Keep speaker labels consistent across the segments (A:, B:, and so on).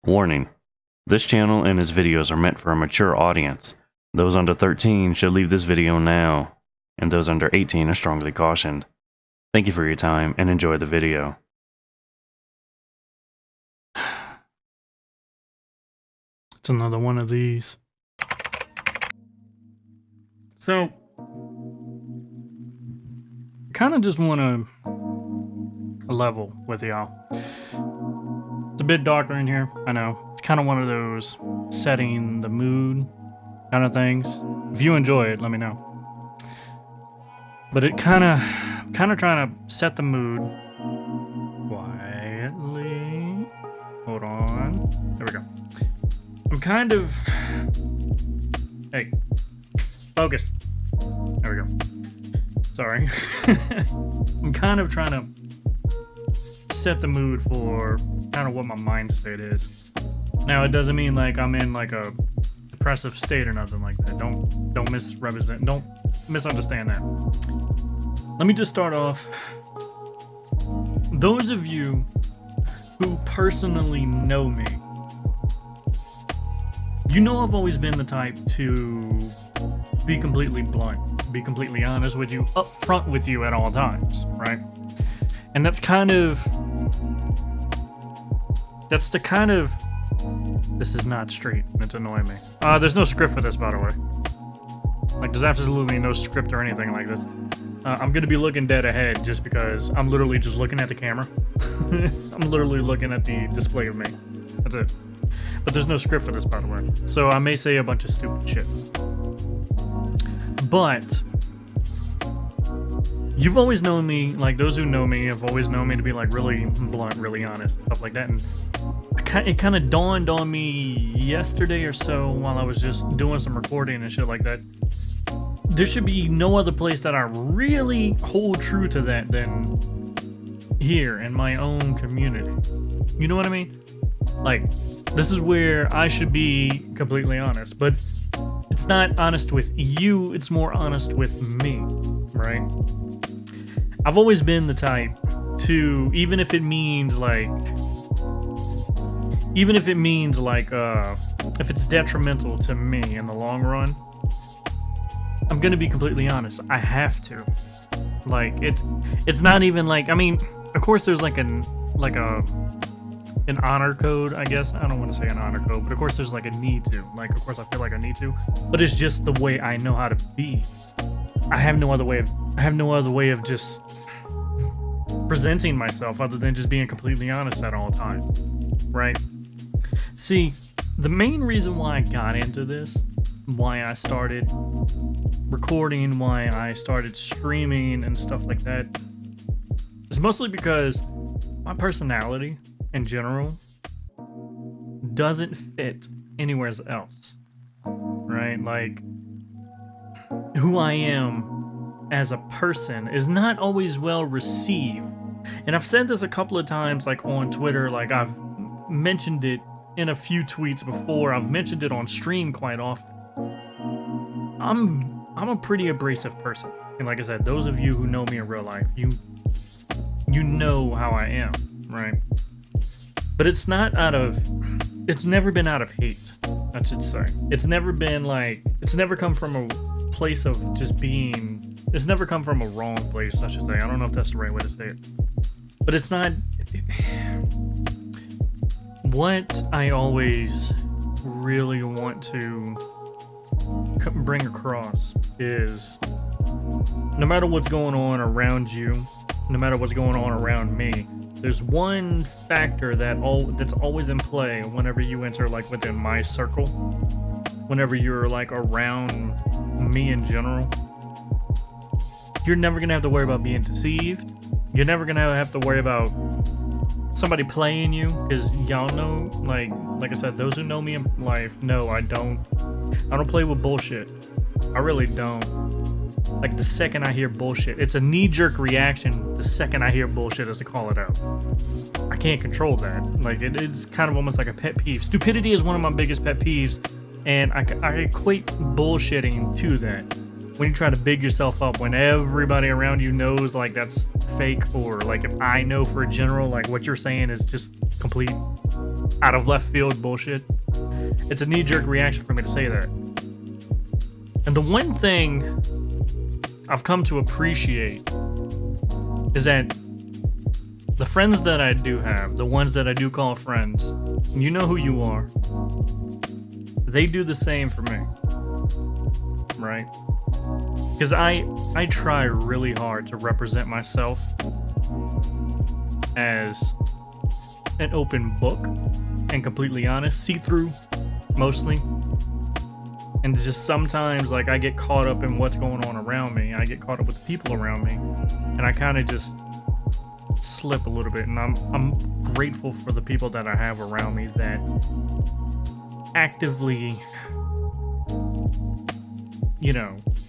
A: Warning: this channel and its videos are meant for a mature audience. Those under 13 should leave this video now, and those under 18 are strongly cautioned. Thank you for your time and enjoy the video.
B: It's another one of these. So, kind of just want to level with y'all. It's a bit darker in here, I know. It's kind of one of those setting the mood kind of things. If you enjoy it, let me know. But it kind of trying to set the mood quietly. Hold on. There we go. I'm kind of... Hey. Focus. There we go. Sorry. I'm kind of trying to set the mood for kind of what my mind state is. Now, it doesn't mean like I'm in like a depressive state or nothing like that. Don't misunderstand that. Let me just start off. Those of you who personally know me, you know I've always been the type to be completely blunt, be completely honest with you, upfront with you at all times, right? And that's the kind of, this is not straight, it's annoying me. There's no script for this, by the way. Like, there's absolutely no script or anything like this. I'm gonna be looking dead ahead just because I'm literally just looking at the camera. I'm literally looking at the display of me. That's it. But there's no script for this, by the way. So I may say a bunch of stupid shit. But you've always known me, like those who know me have always known me to be like really blunt, really honest, stuff like that. And it kind of dawned on me yesterday or so while I was just doing some recording and shit like that. There should be no other place that I really hold true to that than here in my own community. You know what I mean? Like, this is where I should be completely honest, but it's not honest with you, it's more honest with me, right? I've always been the type to, even if it means like, if it's detrimental to me in the long run, I'm gonna be completely honest. I have to. Like, it's not even like, I mean, of course there's like an honor code, I guess. I don't want to say an honor code, but of course there's like a need to. Like, of course I feel like I need to, but it's just the way I know how to be. I have no other way of just presenting myself other than just being completely honest at all times, right? See, the main reason why I got into this, why I started recording, why I started streaming and stuff like that, is mostly because my personality in general doesn't fit anywhere else, right? Like, who I am as a person is not always well received. And I've said this a couple of times, like on Twitter, like I've mentioned it in a few tweets before, I've mentioned it on stream quite often. I'm a pretty abrasive person. And like I said, those of you who know me in real life, you know how I am, right? But it's never been out of hate, I should say. It's never come from a place of just being, it's never come from a wrong place, I should say. I don't know if that's the right way to say it. But it's not, what I always really want to bring across is, no matter what's going on around you, no matter what's going on around me, there's one factor that's always in play whenever you enter like within my circle, whenever you're like around me in general. You're never gonna have to worry about being deceived. You're never gonna have to worry about somebody playing you, because y'all know, like I said, those who know me in life know I don't play with bullshit. I really don't. Like, the second I hear bullshit, it's a knee-jerk reaction the second I hear bullshit is to call it out. I can't control that. Like, it's kind of almost like a pet peeve. Stupidity is one of my biggest pet peeves, and I equate bullshitting to that. When you try to big yourself up when everybody around you knows like that's fake, or like if I know for a general like what you're saying is just complete out of left field bullshit. It's a knee-jerk reaction for me to say that. And the one thing I've come to appreciate is that the friends that I do have, the ones that I do call friends, you know who you are. They do the same for me, right? Because I try really hard to represent myself as an open book and completely honest, see-through mostly. And just sometimes, like, I get caught up in what's going on around me. I get caught up with the people around me, and I kind of just slip a little bit. And I'm grateful for the people that I have around me that actively,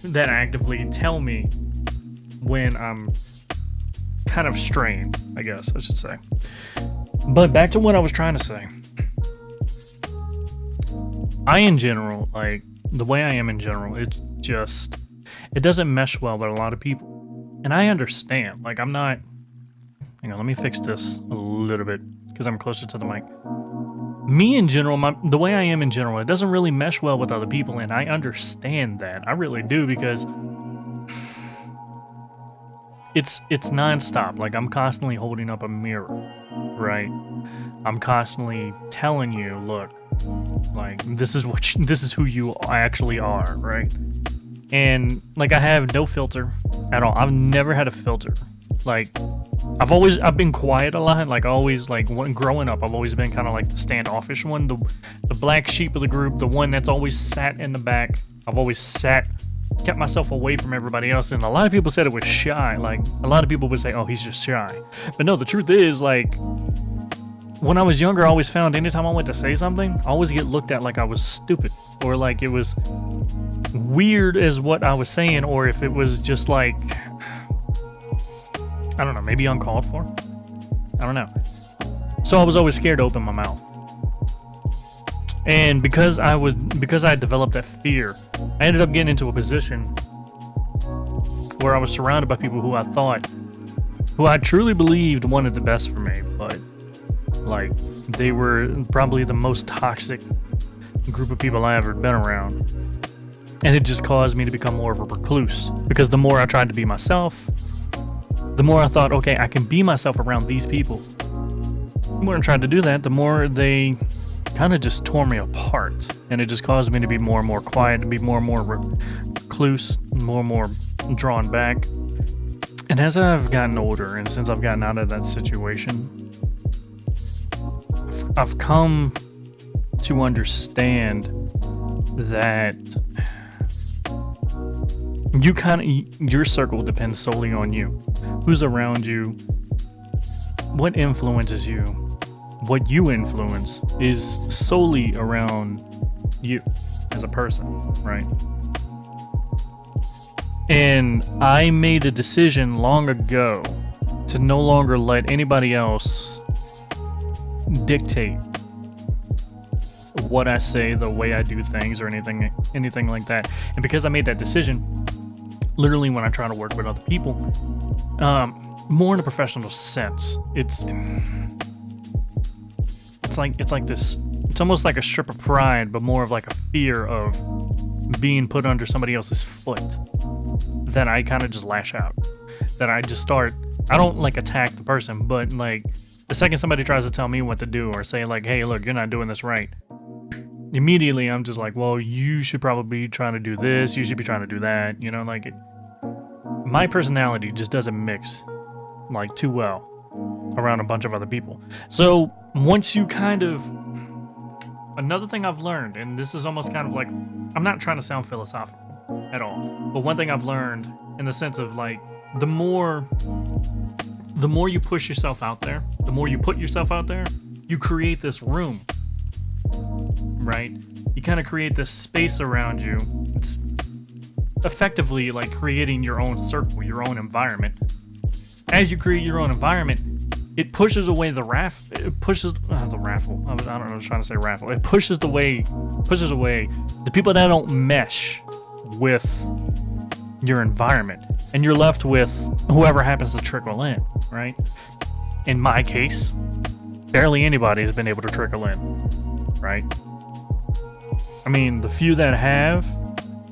B: that actively tell me when I'm kind of straying, I guess I should say. But back to what I was trying to say. In general, like, the way I am in general, it doesn't mesh well with a lot of people. And I understand. Like, I'm not... Hang on, let me fix this a little bit, because I'm closer to the mic. Me in general, the way I am in general, it doesn't really mesh well with other people, and I understand that. I really do, because it's nonstop. Like, I'm constantly holding up a mirror, right? I'm constantly telling you, look, like, this is who you actually are, right? And like, I have no filter at all. I've never had a filter. Like, I've been quiet a lot. Like, always, like, when growing up, I've always been kind of like the standoffish one, the black sheep of the group, the one that's always sat in the back. I've always kept myself away from everybody else. And a lot of people said it was shy. Like, a lot of people would say, oh, he's just shy. But no, the truth is, like, when I was younger, I always found anytime I went to say something, I always get looked at like I was stupid, or like it was weird as what I was saying, or if it was just like, I don't know, maybe uncalled for. I don't know. So I was always scared to open my mouth. And because I had developed that fear, I ended up getting into a position where I was surrounded by people who I truly believed wanted the best for me, but like, they were probably the most toxic group of people I ever been around. And it just caused me to become more of a recluse, because the more I tried to be myself, the more I thought, okay, I can be myself around these people. The more I tried to do that, the more they kind of just tore me apart. And it just caused me to be more and more quiet, to be more and more recluse, more and more drawn back. And as I've gotten older, and since I've gotten out of that situation, I've come to understand that your circle depends solely on you. Who's around you, what influences you, what you influence is solely around you as a person, right? And I made a decision long ago to no longer let anybody else dictate what I say, the way I do things, or anything like that. And because I made that decision, literally when I try to work with other people, more in a professional sense, it's like this. It's almost like a strip of pride, but more of like a fear of being put under somebody else's foot. That I kind of just lash out. That I just start. I don't like attack the person, but like, the second somebody tries to tell me what to do, or say like, hey, look, you're not doing this right, immediately I'm just like, well, you should probably be trying to do this, you should be trying to do that, like my personality just doesn't mix like too well around a bunch of other people. So once you another thing I've learned, and this is almost kind of like, I'm not trying to sound philosophical at all, but one thing I've learned in the sense of like, the more you push yourself out there, the more you put yourself out there, you create this room, right? You kind of create this space around you. It's effectively like creating your own circle, your own environment. As you create your own environment, it pushes away the raffle. I don't know, I was trying to say raffle. It pushes away the people that don't mesh with your environment, and you're left with whoever happens to trickle in, right? In my case, barely anybody has been able to trickle in, right? I mean, the few that have,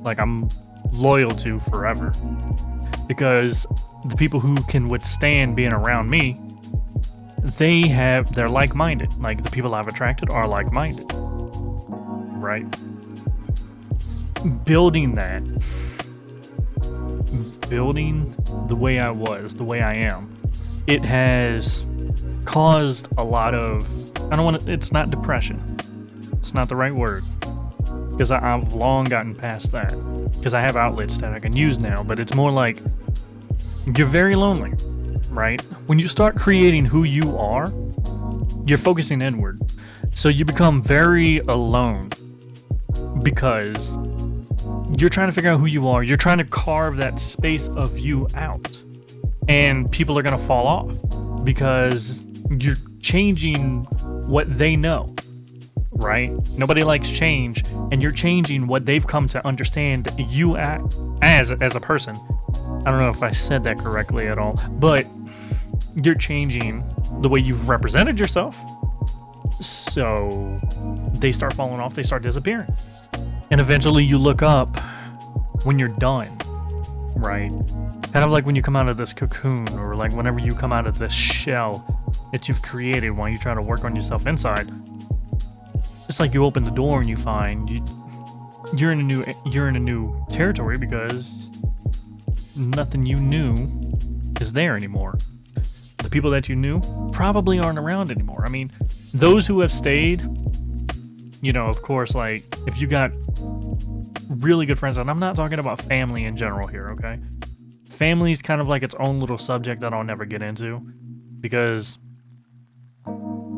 B: like, I'm loyal to forever, because the people who can withstand being around me, they're like-minded. Like, the people I've attracted are like-minded, right? Building the way I was, the way I am, it has caused a lot of, it's not depression. It's not the right word, because I've long gotten past that, because I have outlets that I can use now, but it's more like you're very lonely, right? When you start creating who you are, you're focusing inward. So you become very alone because you're trying to figure out who you are. You're trying to carve that space of you out. And people are going to fall off because you're changing what they know, right? Nobody likes change, and you're changing what they've come to understand you as a person. I don't know if I said that correctly at all, but you're changing the way you've represented yourself. So they start falling off, they start disappearing. And eventually you look up when you're done, right? Kind of like when you come out of this cocoon, or like whenever you come out of this shell that you've created while you try to work on yourself inside. It's like you open the door and you find you're in a new territory, because nothing you knew is there anymore. The people that you knew probably aren't around anymore. I mean, those who have stayed, you know, of course, like, if you got really good friends, and I'm not talking about family in general here, okay? Family's kind of like its own little subject that I'll never get into, because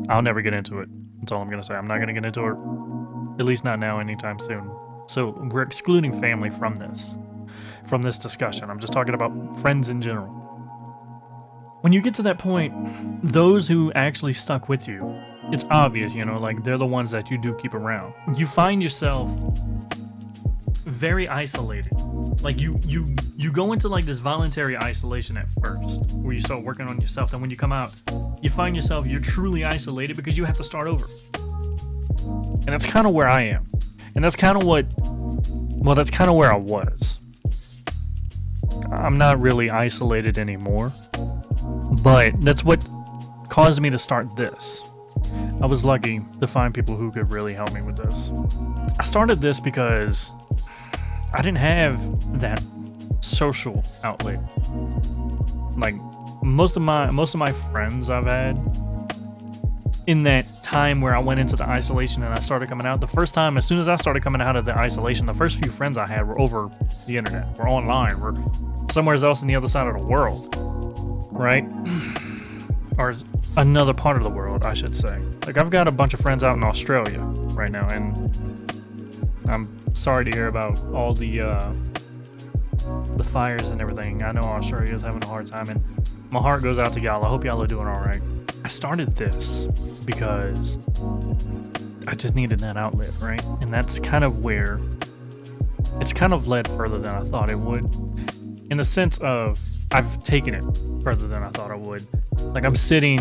B: I'll never get into it. That's all I'm going to say. I'm not going to get into it, at least not now, anytime soon. So we're excluding family from this discussion. I'm just talking about friends in general. When you get to that point, those who actually stuck with you, it's obvious, you know, like, they're the ones that you do keep around. You find yourself very isolated. Like, you go into like this voluntary isolation at first, where you start working on yourself. Then when you come out, you find yourself, you're truly isolated because you have to start over. And that's kind of where I am. And that's kind of that's kind of where I was. I'm not really isolated anymore, but that's what caused me to start this. I was lucky to find people who could really help me with this. I started this because I didn't have that social outlet. Like, most of my friends I've had, in that time where I went into the isolation and I started coming out, the first time, as soon as I started coming out of the isolation, the first few friends I had were over the internet, were online, were somewhere else on the other side of the world, right? Or another part of the world, I should say. Like, I've got a bunch of friends out in Australia right now, and I'm sorry to hear about all the fires and everything. I know Australia is having a hard time, and my heart goes out to y'all. I hope y'all are doing all right. I started this because I just needed that outlet, right? And that's kind of where it's kind of led further than I thought it would, in the sense of I've taken it further than I thought I would. Like, I'm sitting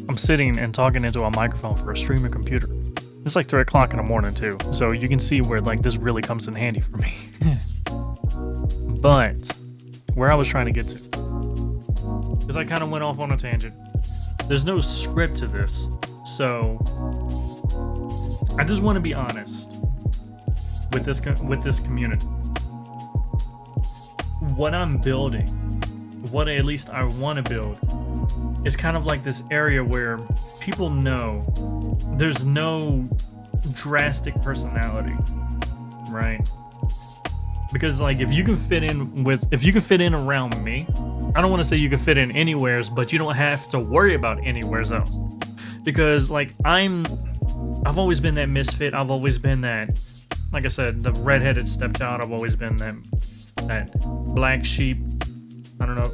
B: and talking into a microphone for a streaming computer. It's like 3 o'clock in the morning too, so you can see where, like, this really comes in handy for me. But where I was trying to get to, because I kind of went off on a tangent. There's no script to this, so I just want to be honest with this community. What I'm building, what at least I want to build, is kind of like this area where people know there's no drastic personality, right? Because, like, if you can fit in around me, I don't want to say you can fit in anywheres, but you don't have to worry about anywheres else. Because, like, I've always been that misfit. I've always been that, like I said, the redheaded stepchild. I've always been that black sheep. I don't know.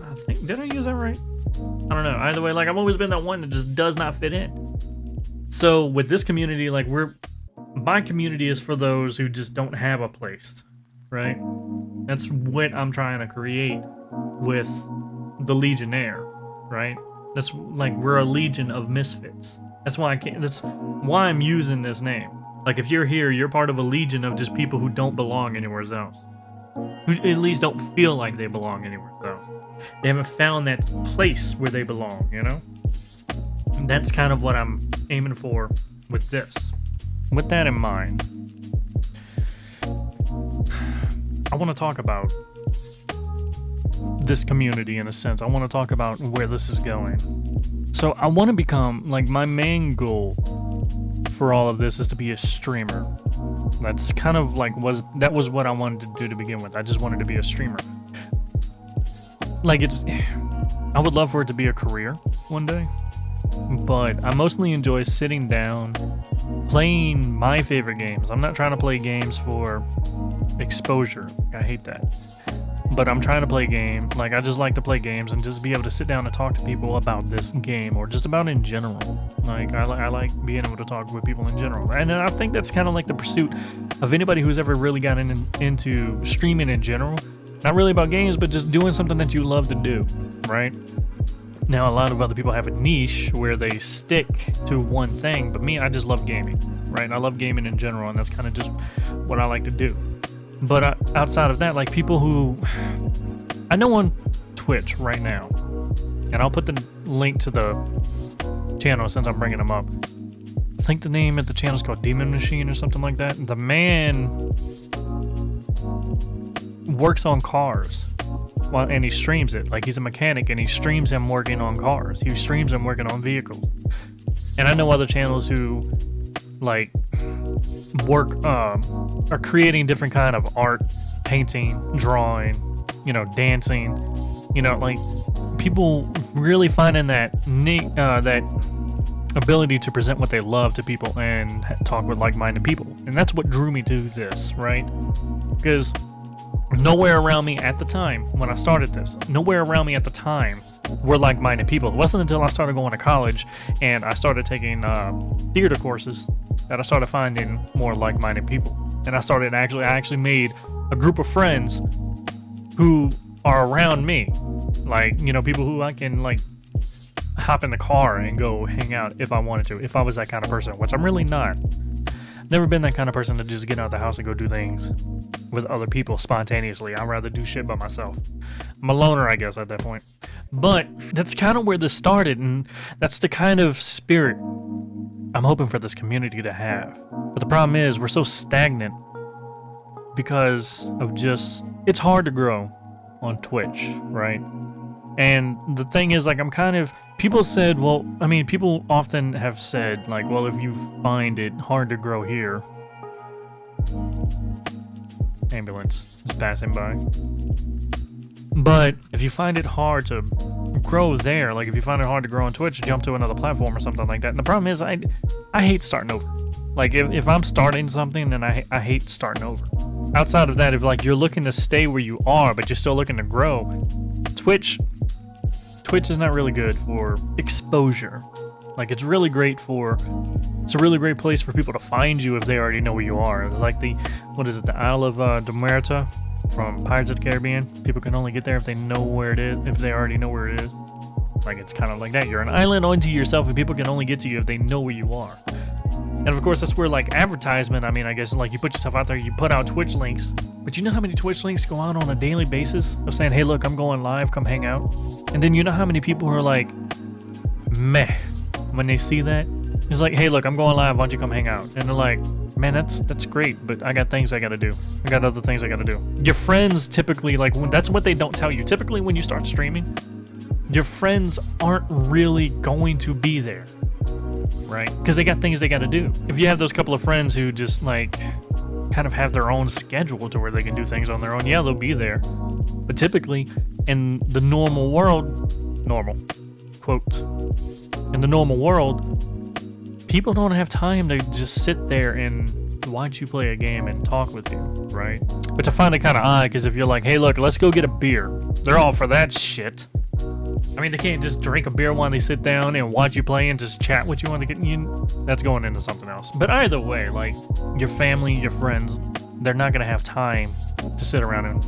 B: Did I use that right? I don't know. Either way, like, I've always been that one that just does not fit in. So with this community, like, my community is for those who just don't have a place, right? That's what I'm trying to create with the Legionnaire, right? That's like we're a legion of misfits. That's why I can't. That's why I'm using this name. Like if you're here, you're part of a legion of just people who don't belong anywhere else. Who at least don't feel like they belong anywhere else. They haven't found that place where they belong, you know? And that's kind of what I'm aiming for with this. With that in mind, I want to talk about this community in a sense. I want to talk about where this is going. So I want to become, like, my main goal for all of this is to be a streamer. That's kind of like that was what I wanted to do to begin with. I just wanted to be a streamer. Like I would love for it to be a career one day, but I mostly enjoy sitting down, playing my favorite games. I'm not trying to play games for exposure. I hate that. But I'm trying to play games. Like I just like to play games and just be able to sit down and talk to people about this game or just about in general. Like I like being able to talk with people in general. And I think that's kind of like the pursuit of anybody who's ever really gotten into streaming in general. Not really about games, but just doing something that you love to do, right? Now, a lot of other people have a niche where they stick to one thing, but me, I just love gaming, right? I love gaming in general, and that's kind of just what I like to do. But outside of that, like people who I know on Twitch right now, and I'll put the link to the channel since I'm bringing them up. I think the name of the channel is called Demon Machine or something like that. The man works on cars, and he streams it. Like he's a mechanic, and he streams him working on cars. He streams him working on vehicles. And I know other channels who like work are creating different kind of art, painting, drawing, dancing, like people really finding that that ability to present what they love to people and talk with like-minded people. And that's what drew me to this, right? Because nowhere around me at the time when I started this, were like-minded people. It wasn't until I started going to college and I started taking theater courses that I started finding more like-minded people. And I actually made a group of friends who are around me. Like, people who I can like hop in the car and go hang out if I wanted to, if I was that kind of person, which I'm really not. Never been that kind of person to just get out of the house and go do things with other people spontaneously. I'd rather do shit by myself. I'm a loner, I guess, at that point. But that's kind of where this started, and that's the kind of spirit I'm hoping for this community to have. But the problem is, we're so stagnant because of it's hard to grow on Twitch, right? And the thing is, like, people often have said, like, well, if you find it hard to grow here, ambulance is passing by. But if you find it hard to grow there, like if you find it hard to grow on Twitch, jump to another platform or something like that. And the problem is, I hate starting over. Like if I'm starting something, then I hate starting over. Outside of that, if like you're looking to stay where you are, but you're still looking to grow, Twitch is not really good for exposure. Like it's a really great place for people to find you if they already know where you are. It's like the Isle of Demerta from Pirates of the Caribbean. People can only get there if they know where it is, if they already know where it is. Like it's kind of like that. You're an island unto yourself, and people can only get to you if they know where you are. And of course, that's where like advertisement. I mean, I guess like you put yourself out there, you put out Twitch links. But you know how many Twitch links go out on a daily basis of saying, "Hey, look, I'm going live. Come hang out." And then you know how many people are like, meh, when they see that. It's like, "Hey, look, I'm going live. Why don't you come hang out?" And they're like, "Man, that's great, but I got things I gotta do. I got other things I gotta do." Your friends typically, like, that's what they don't tell you. Typically, when you start streaming, your friends aren't really going to be there, right? Because they got things they gotta do. If you have those couple of friends who just, like, kind of have their own schedule to where they can do things on their own, yeah, they'll be there. But typically, in the normal world, in the normal world, people don't have time to just sit there and watch you play a game and talk with you, right? Which I find it kind of odd, because if you're like, "Hey, look, let's go get a beer," they're all for that shit. I mean, they can't just drink a beer while they sit down and watch you play and just chat with you on the game. That's going into something else. But either way, like, your family, your friends, they're not going to have time to sit around and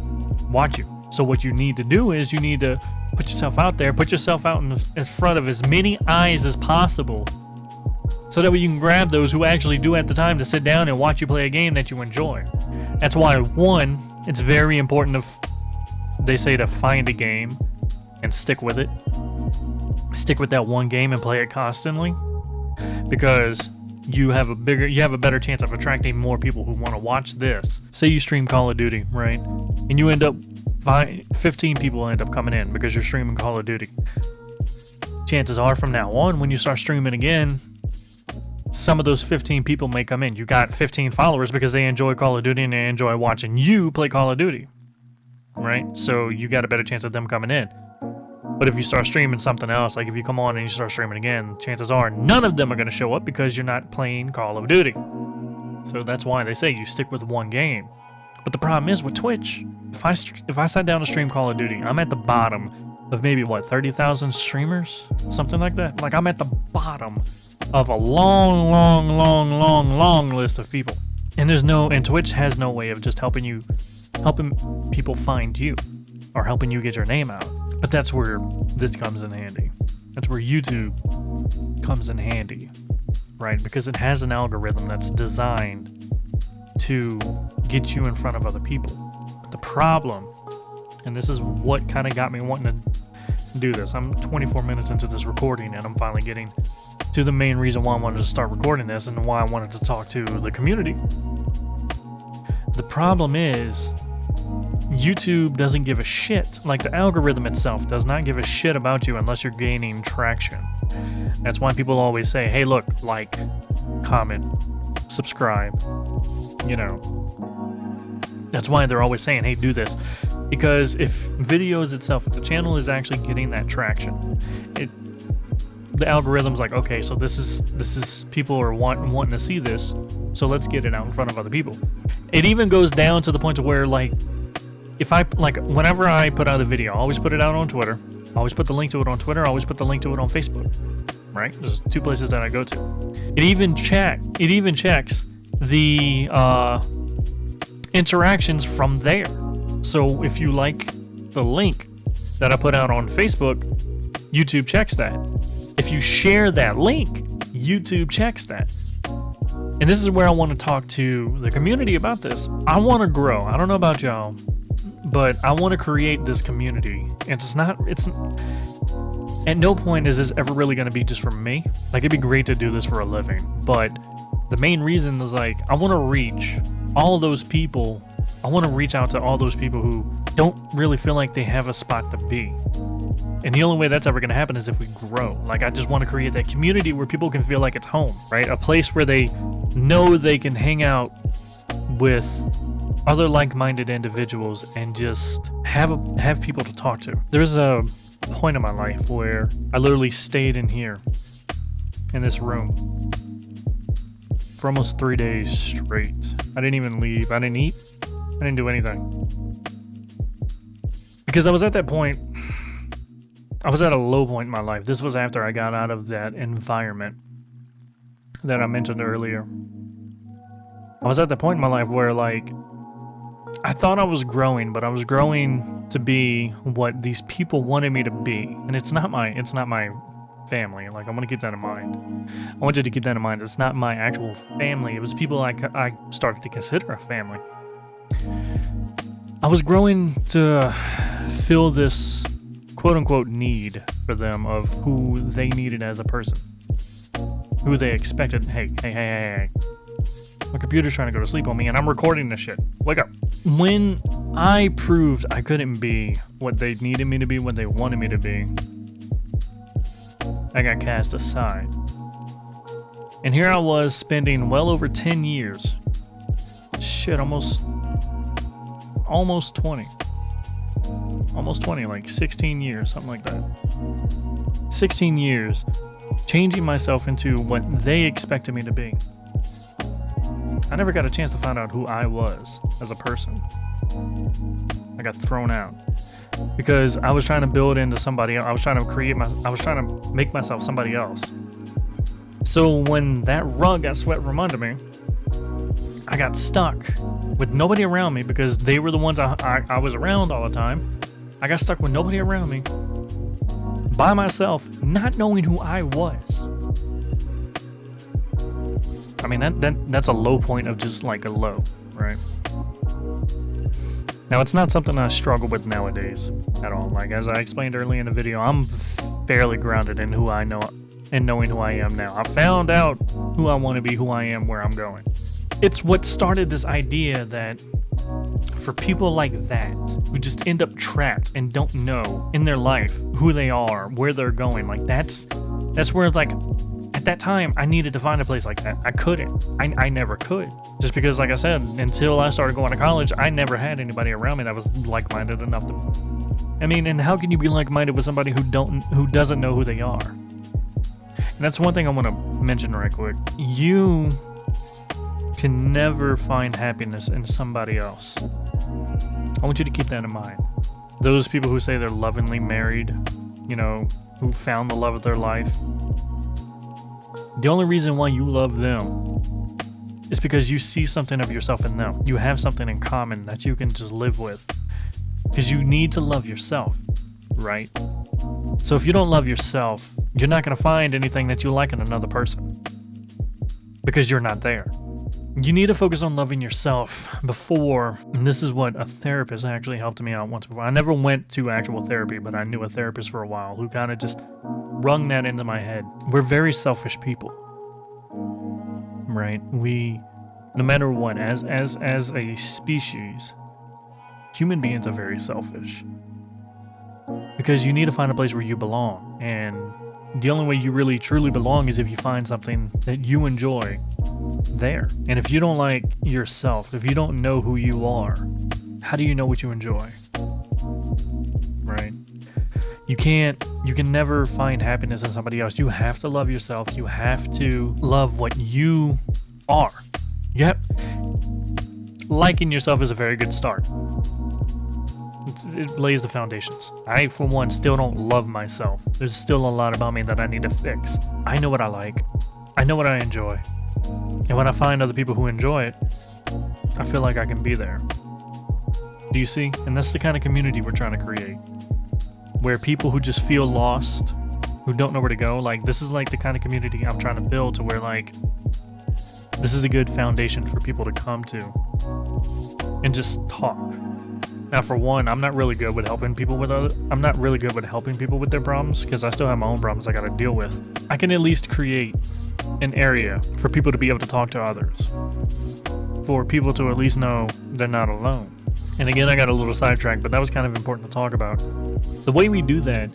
B: watch you. So what you need to do is you need to put yourself out there, put yourself out in front of as many eyes as possible, so that way you can grab those who actually do have the time to sit down and watch you play a game that you enjoy. That's why, one, it's very important they say to find a game and stick with it. Stick with that one game and play it constantly, because you have a better chance of attracting more people who want to watch this. Say you stream Call of Duty, right? And you end up 15 people end up coming in because you're streaming Call of Duty. Chances are from now on, when you start streaming again, some of those 15 people may come in. You got 15 followers because they enjoy Call of Duty and they enjoy watching you play Call of Duty, right? So you got a better chance of them coming in. But if you start streaming something else, like if you come on and you start streaming again, chances are none of them are going to show up because you're not playing Call of Duty. So that's why they say you stick with one game. But the problem is with Twitch, if I sat down to stream Call of Duty, I'm at the bottom of maybe, 30,000 streamers? Something like that. Like, I'm at the bottom of a long list of people. And Twitch has no way of just helping people find you or helping you get your name out. But that's where this comes in handy. That's where YouTube comes in handy, right? Because it has an algorithm that's designed to get you in front of other people. But the problem, and this is what kind of got me wanting to do this. I'm 24 minutes into this recording, and I'm finally getting to the main reason why I wanted to start recording this and why I wanted to talk to the community. The problem is, YouTube doesn't give a shit. Like, the algorithm itself does not give a shit about you unless you're gaining traction. That's why people always say, hey, look, like, comment, subscribe, That's why they're always saying, hey, do this. Because if videos itself, if the channel is actually getting that traction, the algorithm's like, okay, so this is people are wanting to see this, so let's get it out in front of other people. It even goes down to the point to where, like, whenever I put out a video, I always put it out on Twitter. I always put the link to it on Twitter. I always put the link to it on Facebook. Right? There's two places that I go to. It even checks the interactions from there. So if you like the link that I put out on Facebook, YouTube checks that. If you share that link, YouTube checks that. And this is where I want to talk to the community about this. I want to grow. I don't know about y'all, but I want to create this community. And it's at no point is this ever really going to be just for me. Like, it'd be great to do this for a living, but the main reason is, like, I want to reach all those people. I want to reach out to all those people who don't really feel like they have a spot to be. And the only way that's ever going to happen is if we grow. Like, I just want to create that community where people can feel like it's home, right? A place where they know they can hang out with other like-minded individuals and just have people to talk to. There's a point in my life where I literally stayed in here, in this room, for almost 3 days straight. I didn't even leave. I didn't eat. I didn't do anything. Because I was at that point, I was at a low point in my life. This was after I got out of that environment that I mentioned earlier. I was at the point in my life where, like, I thought I was growing, but I was growing to be what these people wanted me to be. And it's not my family. Like, I want to keep that in mind. I want you to keep that in mind. It's not my actual family. It was people I started to consider a family. I was growing to fill this quote-unquote need for them of who they needed as a person. Who they expected. Hey. My computer's trying to go to sleep on me, and I'm recording this shit. Wake up. When I proved I couldn't be what they needed me to be, what they wanted me to be, I got cast aside. And here I was spending well over 10 years. Shit, almost 20. Almost 20, like 16 years, something like that. 16 years, changing myself into what they expected me to be. I never got a chance to find out who I was as a person. I got thrown out because I was trying to build into somebody else. I was trying to make myself somebody else. So when that rug got swept from under me, I got stuck with nobody around me because they were the ones I was around all the time. I got stuck with nobody around me, by myself, not knowing who I was. I mean, that's a low point of just like a low, right? Now, it's not something I struggle with nowadays at all. Like, as I explained earlier in the video, I'm fairly grounded in who I know and knowing who I am now. I found out who I want to be, who I am, where I'm going. It's what started this idea that for people like that, who just end up trapped and don't know in their life who they are, where they're going, like that's where, like, at that time, I needed to find a place like that. I couldn't. I never could. Just because, like I said, until I started going to college, I never had anybody around me that was like-minded enough to... I mean, and how can you be like-minded with somebody who doesn't know who they are? And that's one thing I want to mention right quick. You can never find happiness in somebody else. I want you to keep that in mind. Those people who say they're lovingly married, you know, who found the love of their life, the only reason why you love them is because you see something of yourself in them. You have something in common that you can just live with. Because you need to love yourself, right? So if you don't love yourself, you're not going to find anything that you like in another person. Because you're not there. You need to focus on loving yourself before, and this is what a therapist actually helped me out once before. I never went to actual therapy, but I knew a therapist for a while who kind of just rung that into my head. We're very selfish people, right? We, no matter what, as a species, human beings are very selfish. Because you need to find a place where you belong, and the only way you really truly belong is if you find something that you enjoy there. And if you don't like yourself, if you don't know who you are, how do you know what you enjoy? Right? You can never find happiness in somebody else. You have to love yourself. You have to love what you are. Yep. Liking yourself is a very good start. It lays the foundations. I, for one, still don't love myself. There's still a lot about me that I need to fix. I know what I like. I know what I enjoy. And when I find other people who enjoy it, I feel like I can be there. Do you see? And that's the kind of community we're trying to create. Where people who just feel lost, who don't know where to go, like, this is like the kind of community I'm trying to build to where, like, this is a good foundation for people to come to and just talk. Now, for one, I'm not really good with helping people with their problems because I still have my own problems I got to deal with. I can at least create an area for people to be able to talk to others, for people to at least know they're not alone. And again, I got a little sidetracked, but that was kind of important to talk about. The way we do that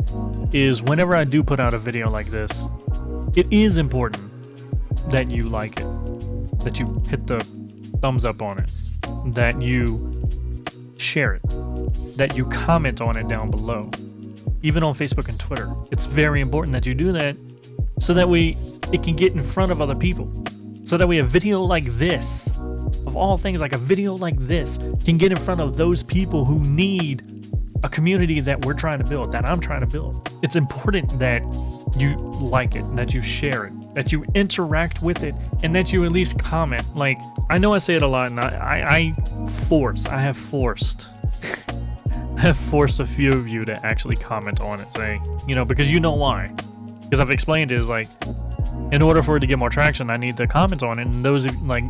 B: is whenever I do put out a video like this, it is important that you like it, that you hit the thumbs up on it, that you share it, that you comment on it down below, even on Facebook and Twitter. It's very important that you do that so that it can get in front of other people, so that way a video like this, of all things, like a video like this, can get in front of those people who need a community that we're trying to build, that I'm trying to build. It's important that you like it, that you share it, that you interact with it, and that you at least comment. Like, I know I say it a lot, and I have forced a few of you to actually comment on it, saying, you know, because you know why. Because I've explained it, is like, in order for it to get more traction, I need to comment on it, and those, like,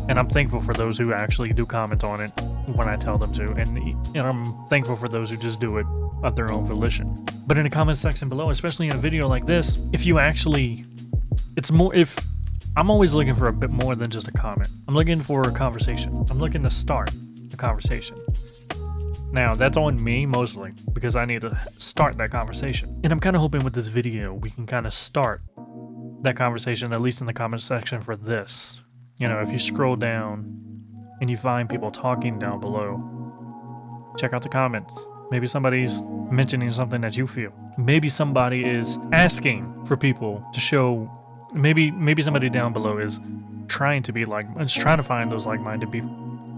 B: and I'm thankful for those who actually do comment on it when I tell them to, and I'm thankful for those who just do it of their own volition. But in the comment section below, especially in a video like this, if you actually, I'm always looking for a bit more than just a comment. I'm looking for a conversation. I'm looking to start a conversation. Now, that's on me mostly, because I need to start that conversation. And I'm kind of hoping with this video, we can kind of start that conversation, at least in the comment section for this. You know, if you scroll down and you find people talking down below, check out the comments. Maybe somebody's mentioning something that you feel. Maybe somebody is asking for people to show, maybe somebody down below is trying to be like, is trying to find those like-minded people.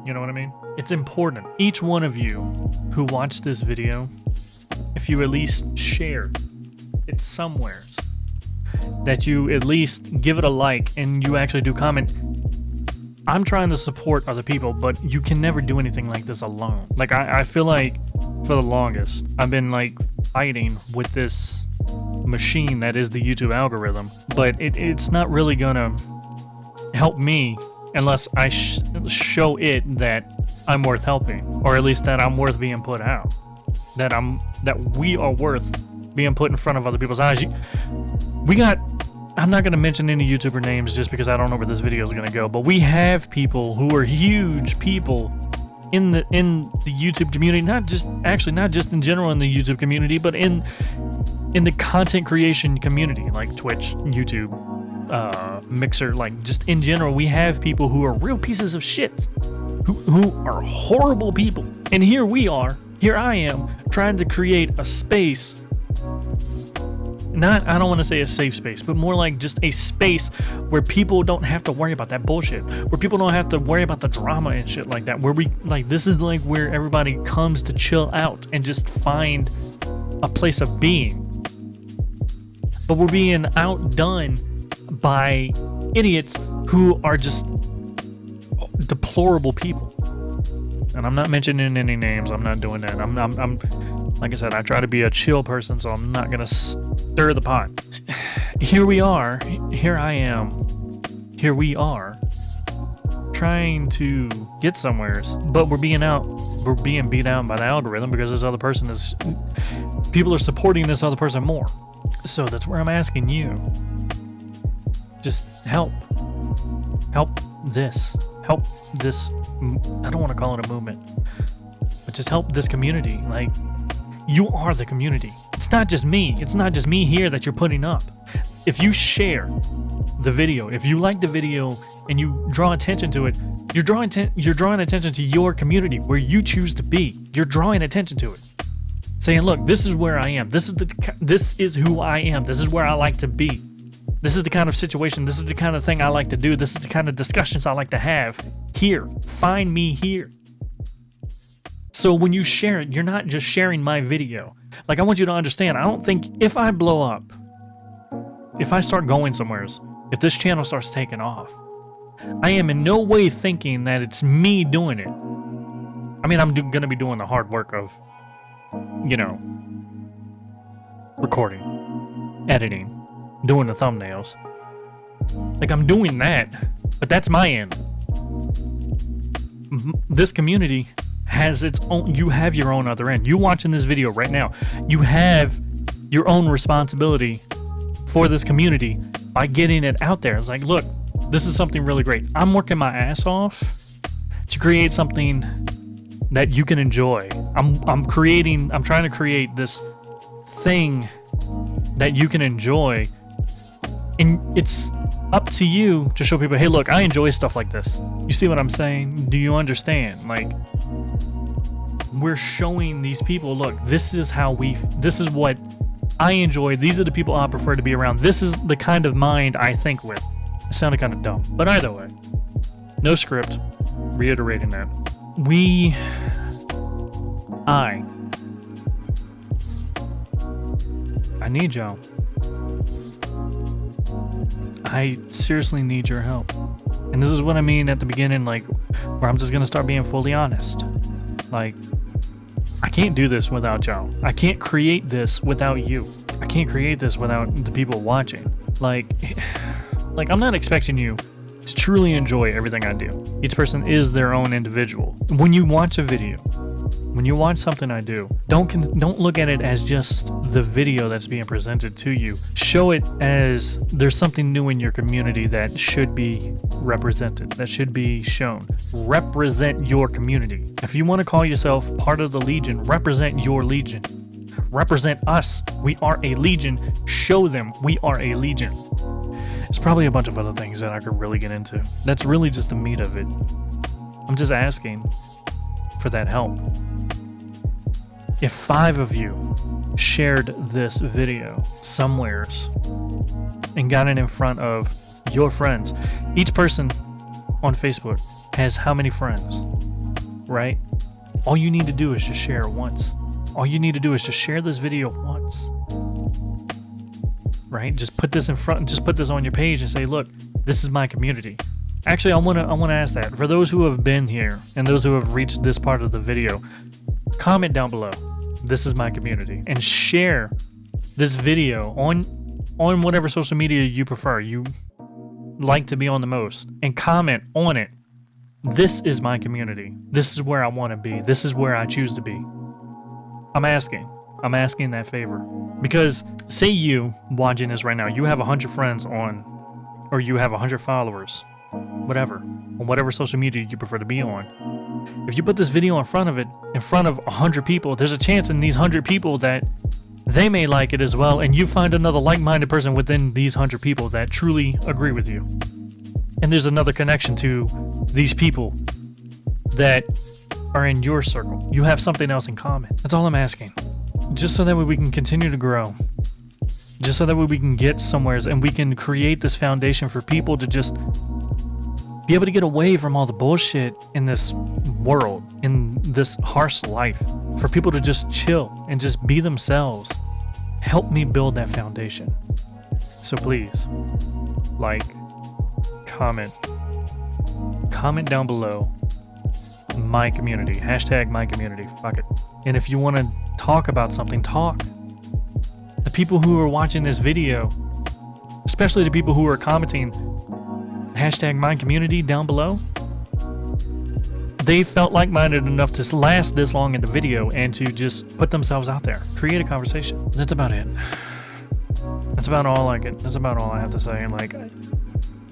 B: You know what I mean? It's important. Each one of you who watched this video, if you at least share it somewheres, that you at least give it a like and you actually do comment, I'm trying to support other people, but you can never do anything like this alone. Like, I feel like for the longest, I've been like fighting with this machine that is the YouTube algorithm, but it's not really gonna help me unless I show it that I'm worth helping, or at least that I'm worth being put out, that we are worth being put in front of other people's eyes. I'm not going to mention any YouTuber names just because I don't know where this video is going to go, but we have people who are huge people in the YouTube community, not just in general in the YouTube community, but in the content creation community, like Twitch, YouTube, Mixer, like just in general. We have people who are real pieces of shit, who are horrible people. And here I am trying to create a space. I don't want to say a safe space, but more like just a space where people don't have to worry about that bullshit, where people don't have to worry about the drama and shit like that, where this is like where everybody comes to chill out and just find a place of being. But we're being outdone by idiots who are just deplorable people. And I'm not mentioning any names. I'm not doing that. I'm like I said, I try to be a chill person, so I'm not gonna stir the pot. Here we are. Here I am. Here we are, trying to get somewheres, but we're being beat down by the algorithm because people are supporting this other person more. So that's where I'm asking you. Just help this. I don't want to call it a movement, but just help this community. Like, you are the community. It's not just me. It's not just me here that you're putting up. If you share the video, if you like the video and you draw attention to it, you're drawing attention to your community where you choose to be. You're drawing attention to it, saying, "Look, this is where I am. This is who I am. This is where I like to be. This is the kind of situation. This is the kind of thing I like to do. This is the kind of discussions I like to have here. Find me here." So when you share it, you're not just sharing my video. Like, I want you to understand, I don't think if I blow up, if I start going somewheres, if this channel starts taking off, I am in no way thinking that it's me doing it. I mean, I'm going to be doing the hard work of, recording, editing, doing the thumbnails. Like, I'm doing that, but that's my end. This community has its own. You have your own other end. You watching this video right now, you have your own responsibility for this community by getting it out there. It's like, look, this is something really great. I'm working my ass off to create something that you can enjoy. I'm trying to create this thing that you can enjoy, and it's up to you to show people, hey, look, I enjoy stuff like this. You see what I'm saying? Do you understand? Like, we're showing these people, look, this is what I enjoy. These are the people I prefer to be around. This is the kind of mind I think with. It sounded kind of dumb, but either way, no script, reiterating that. I need y'all. I seriously need your help. And this is what I mean at the beginning, like, where I'm just gonna start being fully honest. Like, I can't do this without y'all. I can't create this without you. I can't create this without the people watching. Like I'm not expecting you to truly enjoy everything I do. Each person is their own individual. When you watch a video, when you watch something I do, don't look at it as just the video that's being presented to you. Show it as there's something new in your community that should be represented, that should be shown. Represent your community. If you want to call yourself part of the Legion, represent your Legion. Represent us. We are a Legion. Show them we are a Legion. There's probably a bunch of other things that I could really get into. That's really just the meat of it. I'm just asking for that help. If 5 of you shared this video somewheres and got it in front of your friends, each person on Facebook has how many friends, right? All you need to do is just share it once. All you need to do is just share this video once, right? Just put this in front, just put this on your page and say, look, this is my community. Actually, I wanna ask that. For those who have been here and those who have reached this part of the video, comment down below. This is my community, and share this video on whatever social media you prefer. You like to be on the most, and comment on it. This is my community. This is where I want to be. This is where I choose to be. I'm asking that favor, because say you watching this right now, you have 100 friends on, or you have 100 followers, whatever, on whatever social media you prefer to be on. If you put this video in front of 100 people, there's a chance in these 100 people that they may like it as well, and you find another like-minded person within these 100 people that truly agree with you. And there's another connection to these people that are in your circle. You have something else in common. That's all I'm asking. Just so that way we can continue to grow. Just so that way we can get somewhere and we can create this foundation for people to just be able to get away from all the bullshit in this world, in this harsh life. For people to just chill and just be themselves. Help me build that foundation. So please, like, comment down below. My community. Hashtag my community. Fuck it. And if you want to talk about something, talk. The people who are watching this video, especially the people who are commenting hashtag my community down below, they felt like-minded enough to last this long in the video and to just put themselves out there. Create a conversation. That's about it. That's about all I have to say. Like,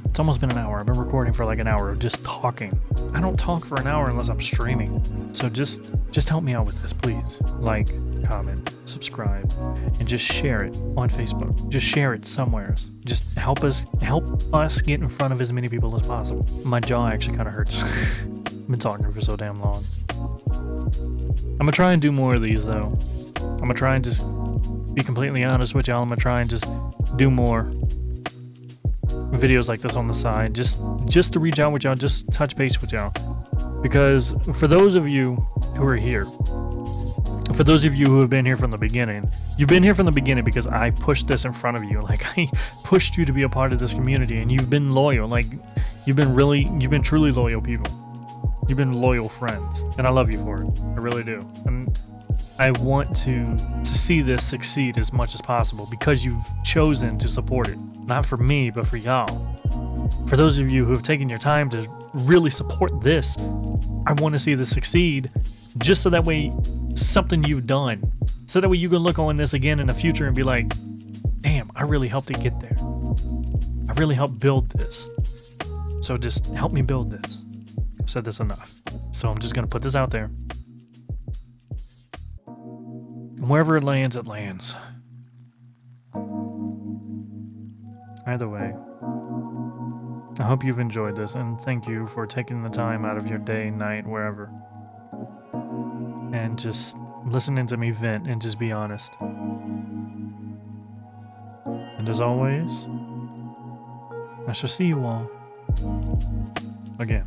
B: it's almost been an hour. I've been recording for like an hour of just talking. I don't talk for an hour unless I'm streaming. So just help me out with this, please. Like, comment, subscribe, and just share it on Facebook. Just share it somewhere. Just help us get in front of as many people as possible. My jaw actually kind of hurts. I've been talking for so damn long. I'm gonna try and do more of these though. I'm gonna try and just be completely honest with y'all. I'm gonna try and just do more videos like this on the side, just to reach out with y'all, just touch base with y'all. Because for those of you who are here, for those of you who have been here from the beginning, you've been here from the beginning because I pushed this in front of you. Like, I pushed you to be a part of this community, and you've been loyal. Like, you've been truly loyal people. You've been loyal friends, and I love you for it. I really do. And I want to see this succeed as much as possible because you've chosen to support it. Not for me, but for y'all. For those of you who have taken your time to really support this, I want to see this succeed, just so that way something you've done, so that way you can look on this again in the future and be like, damn, I really helped it get there. I really helped build this. So just help me build this. I've said this enough. So I'm just going to put this out there. And wherever it lands, it lands. Either way, I hope you've enjoyed this, and thank you for taking the time out of your day, night, wherever, and just listening to me vent and just be honest. And as always, I shall see you all again.